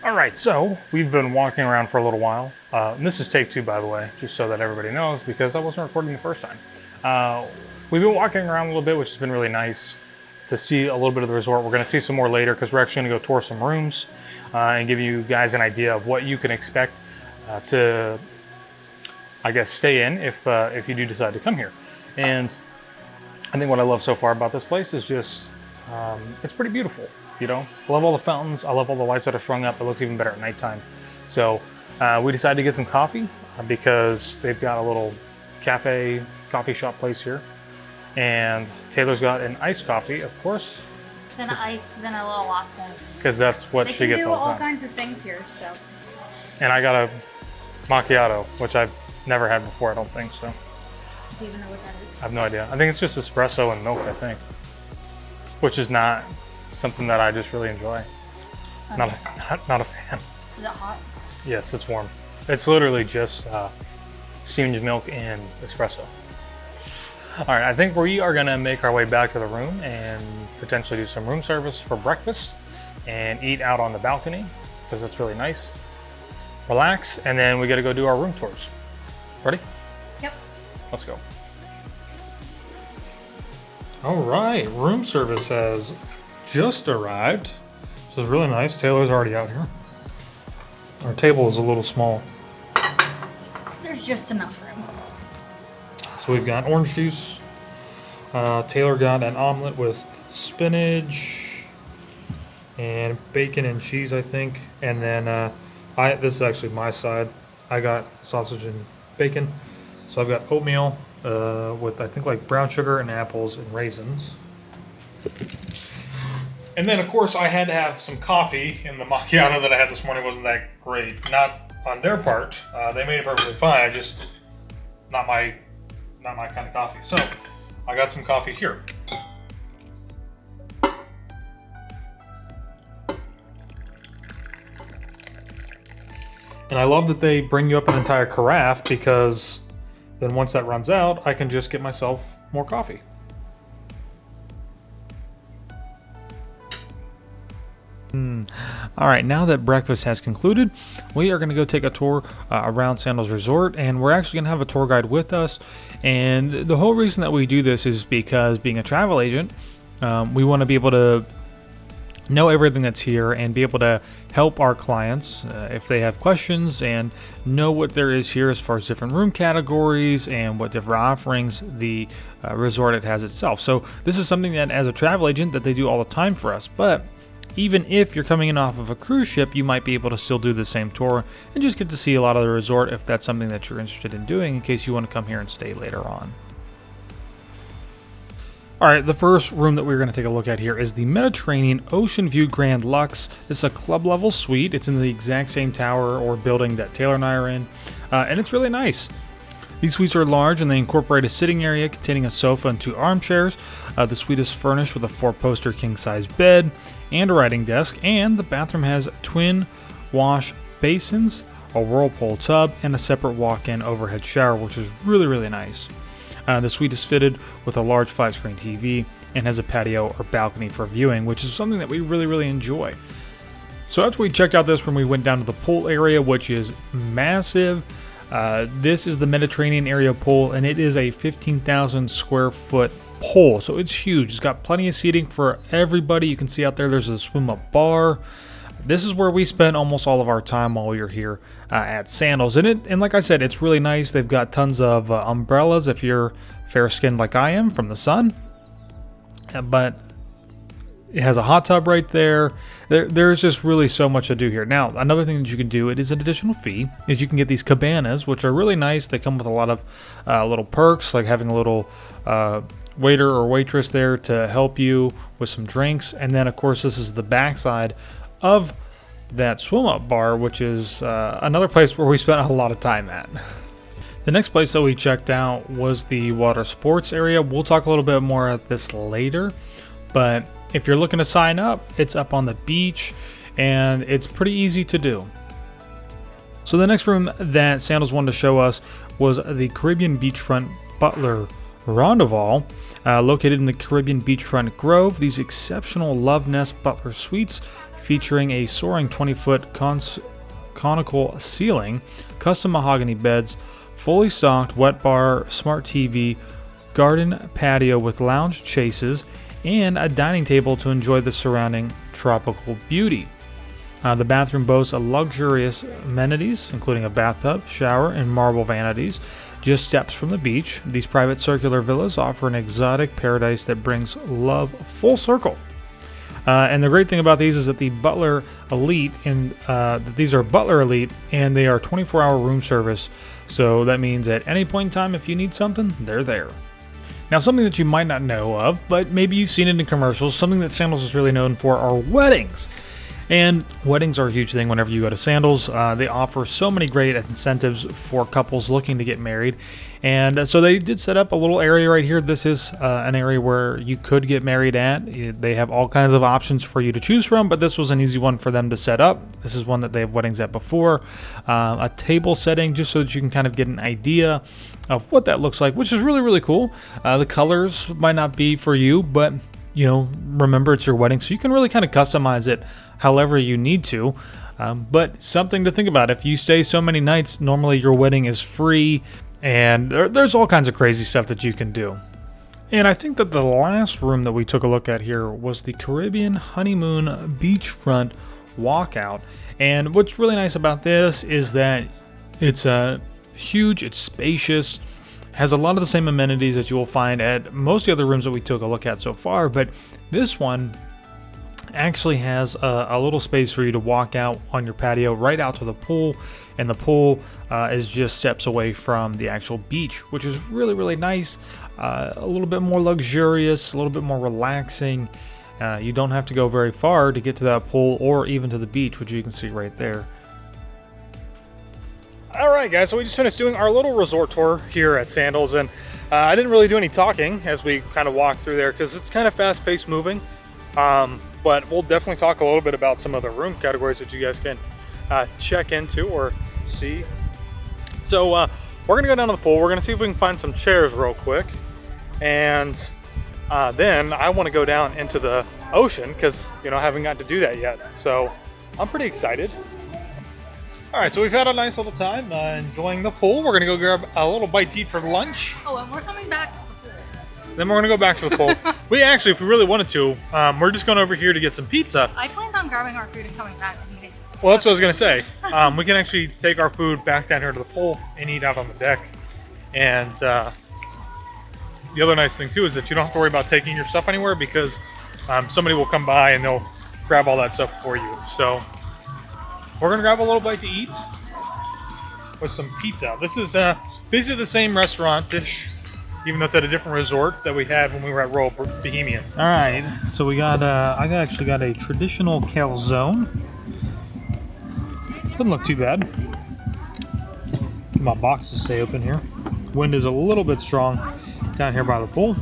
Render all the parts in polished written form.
Alright, so we've been walking around for a little while. And this is take 2, by the way, just so that everybody knows, because I wasn't recording the first time. We've been walking around a little bit, which has been really nice to see a little bit of the resort. We're going to see some more later because we're actually going to go tour some rooms and give you guys an idea of what you can expect to, I guess, stay in if you do decide to come here. And I think what I love so far about this place is just, it's pretty beautiful. You know, I love all the fountains. I love all the lights that are strung up. It looks even better at nighttime. So we decided to get some coffee because they've got a little coffee shop place here. And Taylor's got an iced coffee, of course. It's an iced vanilla latte. Because that's what she gets all the time. They can do all kinds of things here, so. And I got a macchiato, which I've never had before, I don't think so. Do you even know what that is? I have no idea. I think it's just espresso and milk, I think. Which is not something that I just really enjoy. Okay. Not a fan. Is it hot? Yes, it's warm. It's literally just steamed milk and espresso. All right, I think we are gonna make our way back to the room and potentially do some room service for breakfast and eat out on the balcony because it's really nice. Relax, and then we gotta go do our room tours. Ready? Yep. Let's go. All right, room service has just arrived. So it's really nice. Taylor's already out here. Our table is a little small. There's just enough room. So we've got orange juice. Taylor got an omelet with spinach and bacon and cheese, I think. And then this is actually my side. I got sausage and bacon. So I've got oatmeal with I think like brown sugar and apples and raisins. And then, of course, I had to have some coffee, and the macchiato that I had this morning wasn't that great. Not on their part. They made it perfectly fine. Not my kind of coffee. So, I got some coffee here. And I love that they bring you up an entire carafe because then once that runs out, I can just get myself more coffee. All right, now that breakfast has concluded, we are going to go take a tour around Sandals Resort, and we're actually going to have a tour guide with us. And the whole reason that we do this is because, being a travel agent, we want to be able to know everything that's here and be able to help our clients if they have questions and know what there is here as far as different room categories and what different offerings the resort it has itself. So this is something that, as a travel agent, that they do all the time for us. But even if you're coming in off of a cruise ship, you might be able to still do the same tour and just get to see a lot of the resort if that's something that you're interested in doing in case you want to come here and stay later on. All right, the first room that we're going to take a look at here is the Mediterranean Ocean View Grand Lux. This is a club level suite. It's in the exact same tower or building that Taylor and I are in, and it's really nice. These suites are large and they incorporate a sitting area containing a sofa and 2 armchairs. The suite is furnished with a 4-poster king-size bed and a writing desk, and the bathroom has twin wash basins, a whirlpool tub, and a separate walk-in overhead shower, which is really, really nice. The suite is fitted with a large 5-screen TV and has a patio or balcony for viewing, which is something that we really, really enjoy. So after we checked out this room, we went down to the pool area, which is massive. This is the Mediterranean area pool, and it is a 15,000 square foot pool, so it's huge. It's got plenty of seating for everybody. You can see out there's a swim-up bar. This is where we spend almost all of our time while we're here at Sandals. And like I said, it's really nice. They've got tons of umbrellas if you're fair-skinned like I am from the sun. But it has a hot tub right there. There's just really so much to do here. Now, another thing that you can do, it is an additional fee, is you can get these cabanas, which are really nice. They come with a lot of little perks, like having a little waiter or waitress there to help you with some drinks. And then, of course, this is the backside of that swim-up bar, which is another place where we spent a lot of time at. The next place that we checked out was the water sports area. We'll talk a little bit more about this later, but if you're looking to sign up, it's up on the beach, and it's pretty easy to do. So the next room that Sandals wanted to show us was the Caribbean Beachfront Butler Rondeval, located in the Caribbean beachfront grove. These exceptional Love Nest Butler suites featuring a soaring 20-foot conical ceiling, custom mahogany beds, fully stocked wet bar, smart TV, garden patio with lounge chases, and a dining table to enjoy the surrounding tropical beauty. The bathroom boasts a luxurious amenities, including a bathtub, shower, and marble vanities, just steps from the beach. These private circular villas offer an exotic paradise that brings love full circle. And the great thing about these is that the Butler Elite, and these are Butler Elite, and they are 24-hour room service. So that means at any point in time, if you need something, they're there. Now, something that you might not know of, but maybe you've seen it in commercials, something that Sandals is really known for are weddings. And weddings are a huge thing whenever you go to Sandals. They offer so many great incentives for couples looking to get married. And so they did set up a little area right here. This is an area where you could get married at. They have all kinds of options for you to choose from, but this was an easy one for them to set up. This is one that they have weddings at before. A table setting just so that you can kind of get an idea of what that looks like, which is really, really cool. The colors might not be for you, but remember it's your wedding, so you can really kind of customize it however you need to. But something to think about. If you stay so many nights, normally your wedding is free, and there's all kinds of crazy stuff that you can do. And I think that the last room that we took a look at here was the Caribbean Honeymoon Beachfront Walkout. And what's really nice about this is that it's huge, it's spacious, has a lot of the same amenities that you will find at most of the other rooms that we took a look at so far, but this one actually has a little space for you to walk out on your patio right out to the pool, and the pool is just steps away from the actual beach, which is really, really nice. A little bit more luxurious, a little bit more relaxing. You don't have to go very far to get to that pool or even to the beach, which you can see right there. Alright guys, so we just finished doing our little resort tour here at Sandals, and I didn't really do any talking as we kind of walked through there because it's kind of fast-paced moving. But we'll definitely talk a little bit about some other room categories that you guys can check into or see. So we're going to go down to the pool. We're going to see if we can find some chairs real quick. And then I want to go down into the ocean because, I haven't gotten to do that yet. So I'm pretty excited. All right, so we've had a nice little time enjoying the pool. We're going to go grab a little bite to eat for lunch. Oh, and we're coming back to the pool. Then we're going to go back to the pool. We actually, if we really wanted to, we're just going over here to get some pizza. I planned on grabbing our food and coming back and eating. Well, that's what I was going to say. We can actually take our food back down here to the pool and eat out on the deck. And the other nice thing, too, is that you don't have to worry about taking your stuff anywhere because somebody will come by and they'll grab all that stuff for you. So we're going to grab a little bite to eat with some pizza. This is basically the same restaurant dish, even though it's at a different resort that we had when we were at Royal Bohemian. All right, so we got, I actually got a traditional calzone. Doesn't look too bad. Get my box to stay open here. Wind is a little bit strong down here by the pool.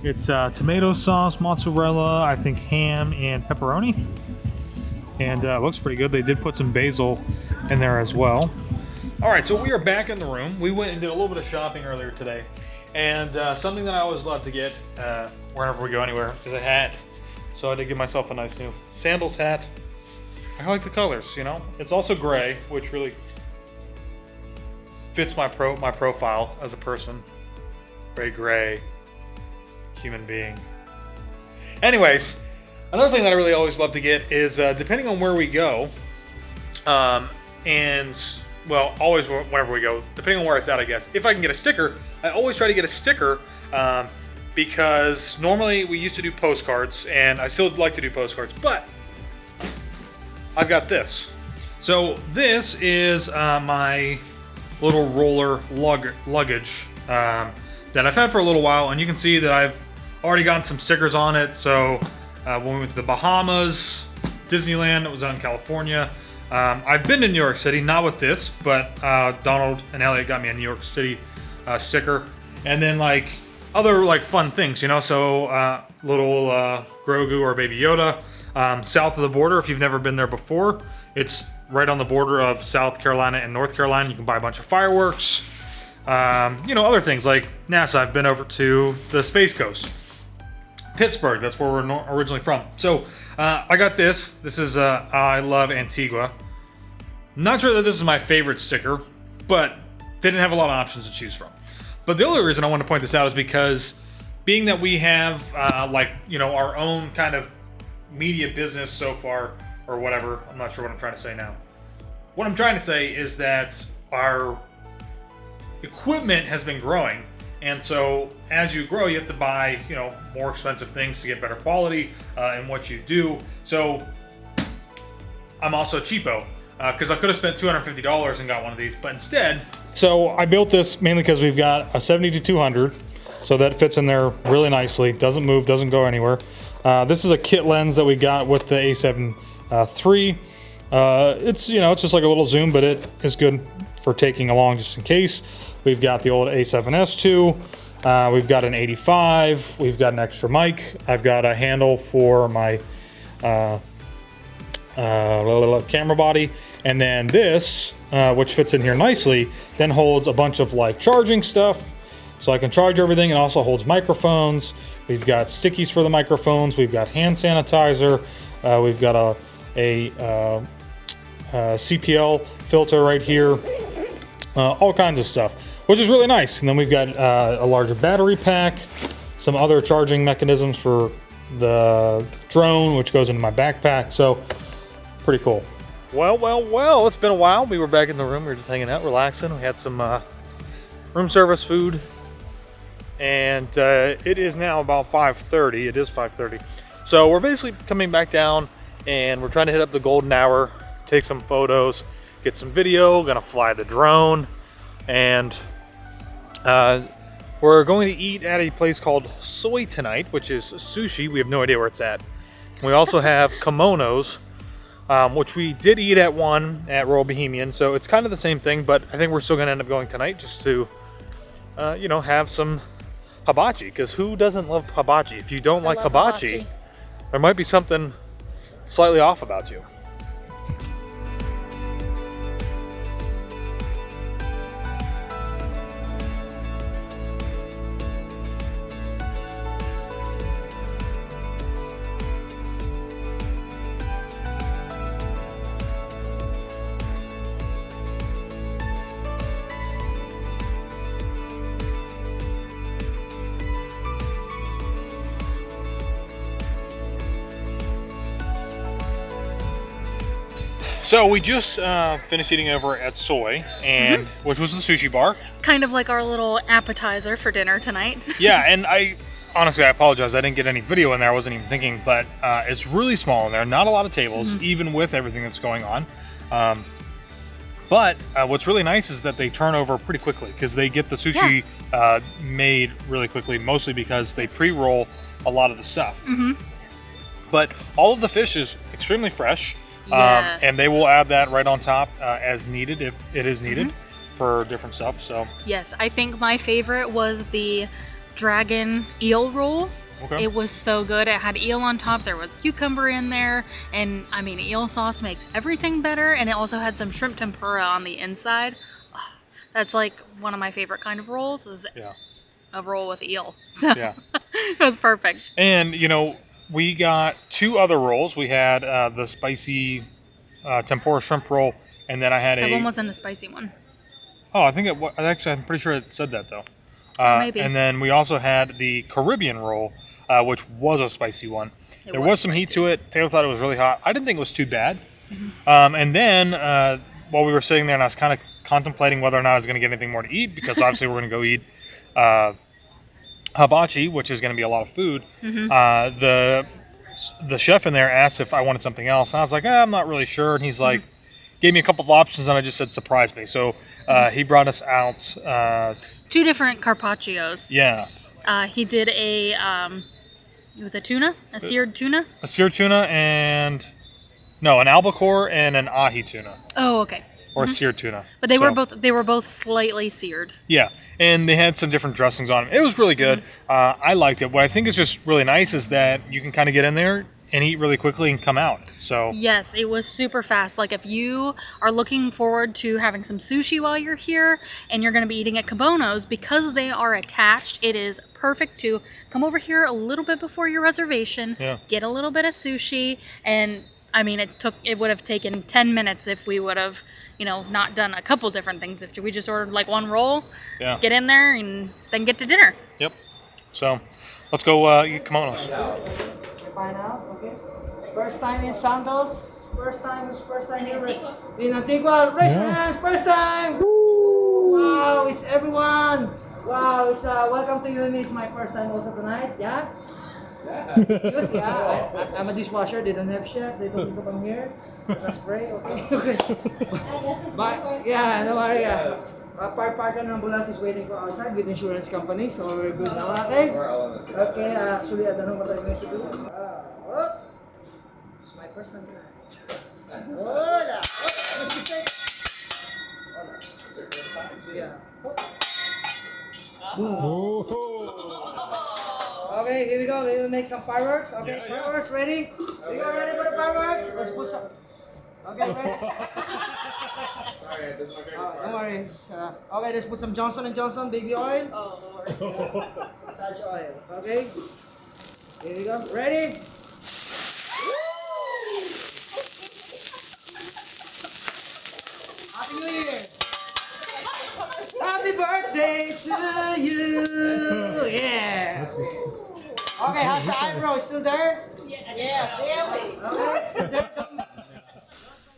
It's tomato sauce, mozzarella, I think ham and pepperoni. And it looks pretty good. They did put some basil in there as well. All right, so we are back in the room. We went and did a little bit of shopping earlier today. And something that I always love to get wherever we go anywhere is a hat. So I did get myself a nice new Sandals hat. I like the colors, It's also gray, which really fits my profile as a person. Very gray human being. Anyways, another thing that I really always love to get is, depending on where we go, always whenever we go, depending on where it's at, I guess. If I can get a sticker, I always try to get a sticker, because normally we used to do postcards, and I still like to do postcards, but I've got this. So this is my little roller luggage that I've had for a little while, and you can see that I've already gotten some stickers on it. So when we went to the Bahamas, Disneyland, it was out in California. I've been to New York City, not with this, but Donald and Elliot got me a New York City sticker. And then other fun things, so little Grogu or Baby Yoda. South of the border, if you've never been there before, it's right on the border of South Carolina and North Carolina. You can buy a bunch of fireworks. Other things like NASA. I've been over to the Space Coast. Pittsburgh, that's where we're originally from. So I got this. This is I Love Antigua. Not sure that this is my favorite sticker, but they didn't have a lot of options to choose from. But the only reason I want to point this out is because being that we have our own kind of media business so far, or whatever, I'm not sure what I'm trying to say now. What I'm trying to say is that our equipment has been growing. And so as you grow, you have to buy, more expensive things to get better quality in what you do. So I'm also cheapo because I could have spent $250 and got one of these, but instead. So I built this mainly because we've got a 70-200, so that fits in there really nicely. Doesn't move, doesn't go anywhere. This is a kit lens that we got with the A7 III. It's just like a little zoom, but it is good for taking along just in case. We've got the old A7S II. We've got an 85. We've got an extra mic. I've got a handle for my camera body. And then this, which fits in here nicely, then holds a bunch of charging stuff. So I can charge everything. It also holds microphones. We've got stickies for the microphones. We've got hand sanitizer. We've got a CPL filter right here. All kinds of stuff, which is really nice. And then we've got a larger battery pack, some other charging mechanisms for the drone, which goes into my backpack. So pretty cool. Well, it's been a while. We were back in the room. We were just hanging out, relaxing. We had some room service food. And it is now about 5:30. It is 5:30. So we're basically coming back down and we're trying to hit up the golden hour, take some photos, get some video, gonna fly the drone, and we're going to eat at a place called Soy tonight, which is sushi. We have no idea where it's at. We also have Kimonos, which we did eat at one at Royal Bohemian, so it's kind of the same thing, but I think we're still gonna end up going tonight just to, have some hibachi, because who doesn't love hibachi? If you don't like hibachi, there might be something slightly off about you. So we just finished eating over at Soy, and which was the Sushi Bar. Kind of like our little appetizer for dinner tonight. Yeah, and I apologize. I didn't get any video in there. I wasn't even thinking, but it's really small in there. Not a lot of tables, even with everything that's going on. But what's really nice is that they turn over pretty quickly because they get the sushi made really quickly, mostly because they pre-roll a lot of the stuff. But all of the fish is extremely fresh. Yes. And they will add that right on top as needed, if it is needed for different stuff. So yes, I think my favorite was the dragon eel roll. Okay. It was so good. It had eel on top. There was cucumber in there, and I mean, eel sauce makes everything better. And it also had some shrimp tempura on the inside. Oh, that's like one of my favorite kind of rolls. Is a roll with eel. So it was perfect. And we got two other rolls. We had the spicy tempura shrimp roll, and then I had that one wasn't a spicy one. Oh, I think it was. Actually, I'm pretty sure it said that, though. Maybe. And then we also had the Caribbean roll, which was a spicy one. There was some heat to it. Taylor thought it was really hot. I didn't think it was too bad. And then while we were sitting there, and I was kind of contemplating whether or not I was going to get anything more to eat, because obviously we're going to go eat hibachi, which is going to be a lot of food. The chef in there asked if I wanted something else, and I was like, I'm not really sure. And he's like, gave me a couple of options, and I just said, surprise me. So he brought us out two different carpaccios. Yeah. He did it was a tuna, a seared tuna. A seared tuna and an albacore and an ahi tuna. Oh, okay. Or seared tuna. But they were both slightly seared. Yeah, and they had some different dressings on them. It was really good. I liked it. What I think is just really nice is that you can kind of get in there and eat really quickly and come out. So yes, it was super fast. Like if you are looking forward to having some sushi while you're here and you're going to be eating at Kimonos, because they are attached, it is perfect to come over here a little bit before your reservation, get a little bit of sushi, and I mean it would have taken 10 minutes if we would have, you know, not done a couple different things. If we just ordered like one roll, get in there and then get to dinner. Yep. So let's go eat Kimonos. By now, okay. First time in Sandals. First time in Antigua. Raise your hands. First time. Woo! Wow, it's everyone. Wow, it's welcome to you and me. It's my first time also tonight. Yeah. Yes, yeah. I'm a dishwasher. They don't have chef. They told me to come here. That's great. Okay. Okay. But yeah, no worry. Yeah. Park and ambulance is waiting for outside with insurance company, so we're good now. Okay. Okay. Actually, I don't know what I'm going to do. Oh, it's my first time. Hola. What's the mistake? Hola. It's your first time. Yeah. Okay, here we go. We will make some fireworks. Okay, fireworks ready? We are ready for the fireworks. Let's put some. Okay, ready? Sorry, this is my favorite part. Don't worry. Okay, let's put some Johnson & Johnson baby oil. Oh, Lord. Massage oil. Okay. Here we go. Ready? Happy New Year! Happy birthday to you! Yeah! Okay, how's the eyebrow? Still there? Yeah, barely. Okay, still there.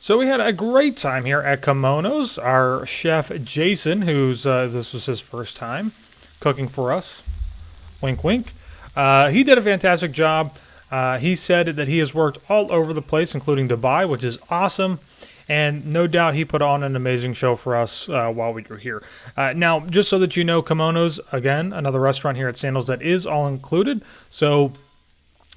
So we had a great time here at Kimonos. Our chef Jason, who's this was his first time cooking for us, wink wink, he did a fantastic job. He said that he has worked all over the place, including Dubai, which is awesome, and no doubt he put on an amazing show for us while we were here. Now, just so that you know, Kimonos, again, another restaurant here at Sandals that is all included, so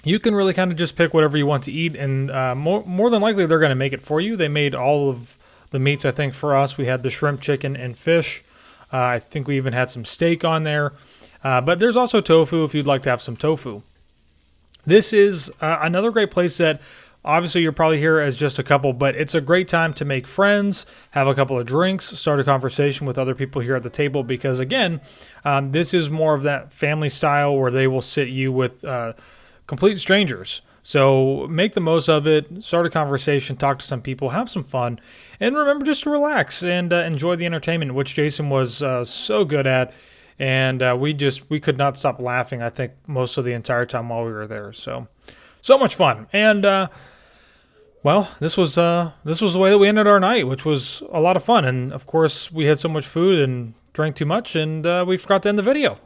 you can really kind of just pick whatever you want to eat, and more than likely they're going to make it for you. They made all of the meats, I think, for us. We had the shrimp, chicken, and fish. I think we even had some steak on there. But there's also tofu if you'd like to have some tofu. This is another great place that obviously you're probably here as just a couple, but it's a great time to make friends, have a couple of drinks, start a conversation with other people here at the table, because, again, this is more of that family style where they will sit you with complete strangers. So make the most of it, start a conversation, talk to some people, have some fun, and remember just to relax and enjoy the entertainment, which Jason was so good at. And we could not stop laughing, I think, most of the entire time while we were there. So much fun. And well, this was the way that we ended our night, which was a lot of fun. And of course, we had so much food and drank too much, and we forgot to end the video.